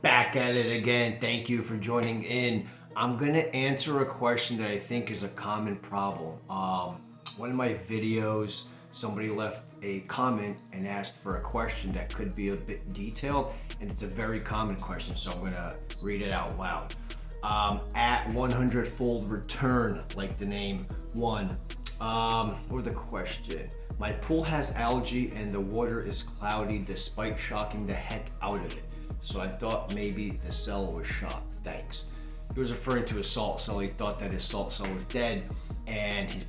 Back at it again. Thank you for joining in. I'm gonna answer a question that I think is a common problem. One of my videos, somebody left a comment and asked for a question that could be a bit detailed, and it's a very common question, so I'm gonna read it out loud. At 100-fold return, like the name one, or the question. My pool has algae and the water is cloudy despite shocking the heck out of it. So I thought maybe the cell was shot. Thanks. He was referring to his salt cell. He thought that his salt cell was dead, and he's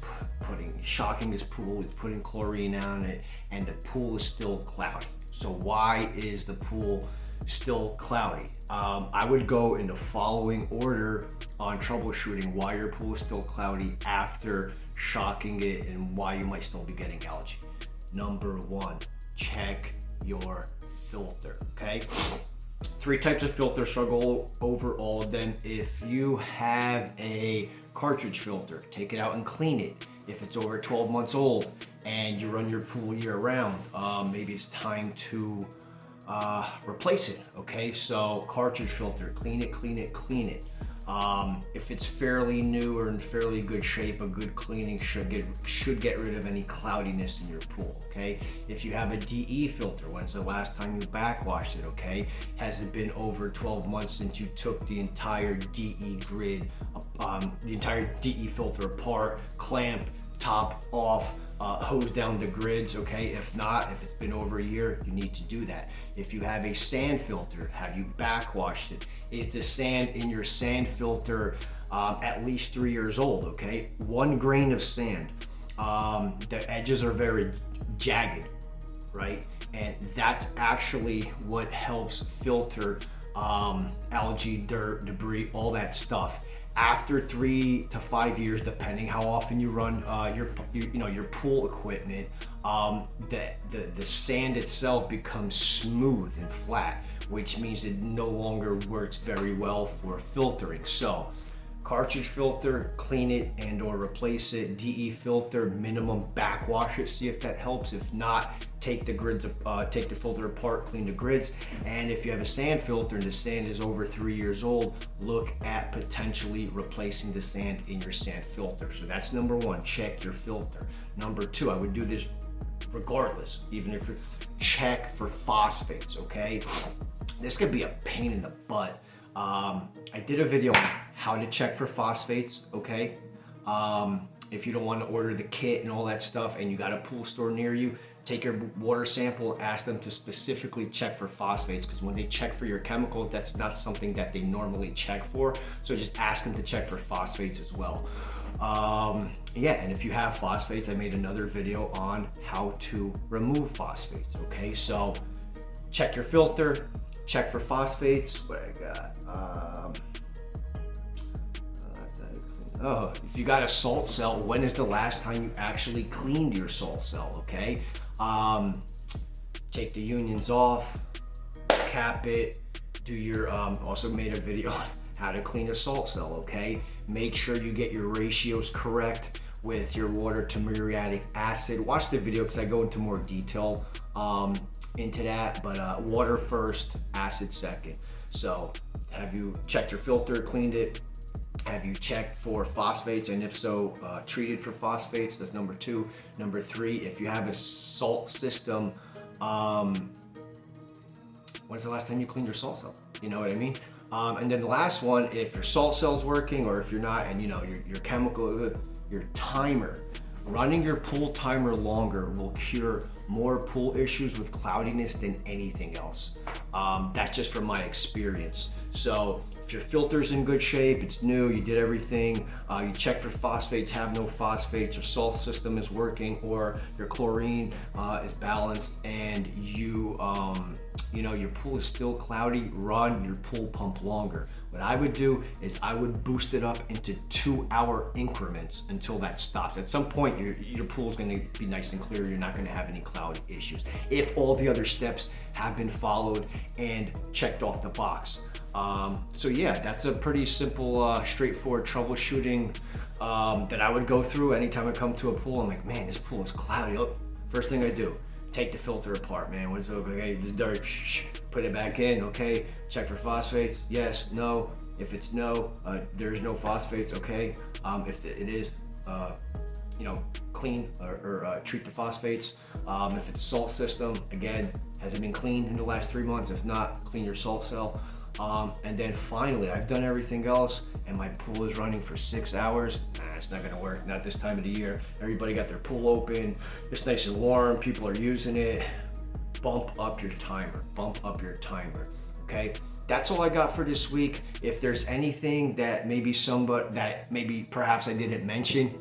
shocking his pool. He's putting chlorine on it, and the pool is still cloudy. So why is the pool still cloudy? I would go in the following order on troubleshooting why your pool is still cloudy after shocking it and why you might still be getting algae. Number one, check your filter, okay? 3 types of filters, so I'll go over all of them. If you have a cartridge filter, take it out and clean it. If it's over 12 months old and you run your pool year round, maybe it's time to replace it, okay? So cartridge filter, clean it, clean it, clean it. If it's fairly new or in fairly good shape, a good cleaning should get rid of any cloudiness in your pool, okay? If you have a DE filter, when's the last time you backwashed it, okay? Has it been over 12 months since you took the entire DE grid, the entire DE filter apart, clamp, top off, hose down the grids, okay? If not, if it's been over a year, you need to do that. If you have a sand filter, have you backwashed it? Is the sand in your sand filter at least 3 years old, okay? 1 grain of sand, the edges are very jagged, right? And that's actually what helps filter algae, dirt, debris, all that stuff. After 3 to 5 years, depending how often you run your pool equipment, the sand itself becomes smooth and flat, which means it no longer works very well for filtering. So cartridge filter, clean it and or replace it. DE filter, minimum backwash it, see if that helps. If not, take the filter apart, clean the grids. And if you have a sand filter and the sand is over 3 years old, look at potentially replacing the sand in your sand filter. So that's number one, check your filter. Number two, I would do this regardless, even if you check for phosphates, okay? This could be a pain in the butt. I did a video on how to check for phosphates, okay? If you don't want to order the kit and all that stuff and you got a pool store near you, take your water sample, ask them to specifically check for phosphates, because when they check for your chemicals, that's not something that they normally check for. So just ask them to check for phosphates as well. Yeah, and if you have phosphates, I made another video on how to remove phosphates, okay? So check your filter, check for phosphates. What I got? If you got a salt cell, when is the last time you actually cleaned your salt cell, okay? Take the unions off, cap it, do your, also made a video on how to clean a salt cell, okay? Make sure you get your ratios correct with your water to muriatic acid. Watch the video because I go into more detail into that, but water first, acid second. So have you checked your filter, cleaned it? Have you checked for phosphates, and if so, treated for phosphates? That's number 2. Number 3, if you have a salt system, when's the last time you cleaned your salt cell? You know what I mean? And then the last one, if your salt cell's working, or if you're not, and you know your chemical, your timer, running your pool timer longer will cure more pool issues with cloudiness than anything else. That's just from my experience. So if your filter's in good shape, it's new, you did everything, you check for phosphates, have no phosphates, your salt system is working, or your chlorine is balanced, and your pool is still cloudy, run your pool pump longer. What I would do is I would boost it up into 2-hour increments until that stops. At some point, your pool is going to be nice and clear. You're not going to have any cloud issues if all the other steps have been followed and checked off the box. So yeah, that's a pretty simple, straightforward troubleshooting that I would go through anytime I come to a pool. I'm like, man, this pool is cloudy. Oh, first thing I do, take the filter apart, man. When it's okay, this dirt, put it back in. Okay, check for phosphates. Yes, no. If it's no, there's no phosphates. Okay. If it is, clean or treat the phosphates. If it's salt system, again, has it been cleaned in the last 3 months? If not, clean your salt cell. And then finally, I've done everything else and my pool is running for 6 hours. It's not gonna work, not this time of the year. Everybody got their pool open, it's nice and warm, people are using it. Bump up your timer, okay? That's all I got for this week. If there's anything that maybe perhaps I didn't mention,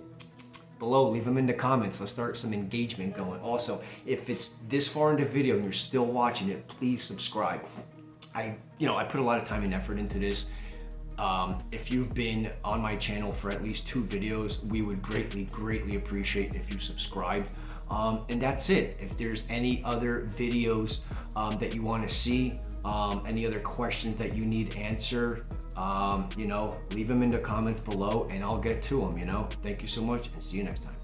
below, leave them in the comments. Let's start some engagement going. Also, if it's this far in the video and you're still watching it, please subscribe. I put a lot of time and effort into this. If you've been on my channel for at least 2 videos, we would greatly appreciate if you subscribed. And that's it. If there's any other videos that you want to see, any other questions that you need answered, leave them in the comments below and I'll get to them. Thank you so much and see you next time.